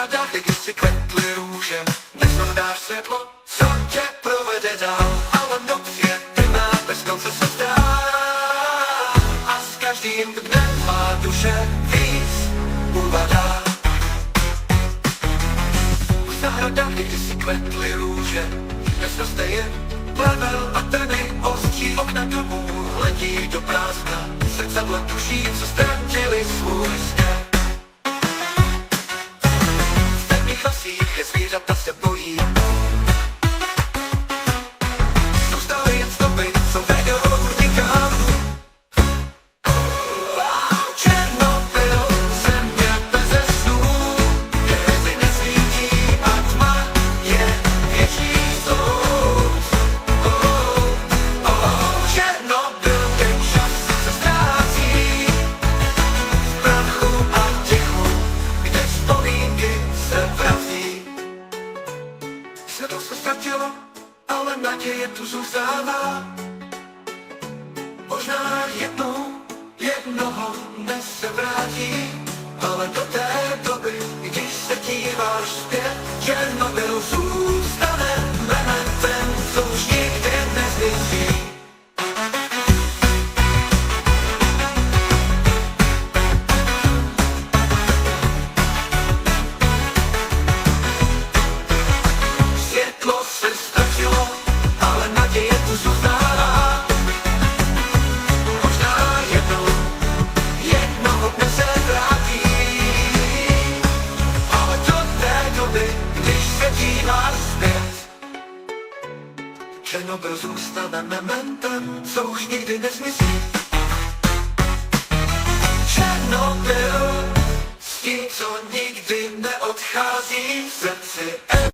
zahrada, kde si kvetly růže. Nezhledáš světlo, co tě provede dál, ale noc je temná, bez konce se zdá. A s každým dnem má duše víc uvadá. V zahradách, kde si kvetly růže, dnes roste jen plevel a trny, ostří okna domů hledí do prázdna. Srdcadla duší, co ztratili svůj směr. V temných lesích je zvířata se bojí. Jsou stále jen stopy, co vedou nikam. Černobyl, země beze snů, hvězdy nesvítí a tma je věčný soud. Černobyl, ten čas se ztrácí v prachu a tichu, kde vzpomínky se vrací. Světlo se ztratilo, ale naděje tu zůstává. Možná jednoho dne se vrátí, ale do té doby, když se díváš zpět, Černobyl zůstane mementem, co už nikdy nezmizí. Světlo se ztratilo, ale naděje tu zůstává. Možná jednoho dne se vrátí, ale do té doby, když se díváš zpět, Černobyl zůstane mementem, co už nikdy nezmizí. Černobyl, s tím, co nikdy neodchází v srdci.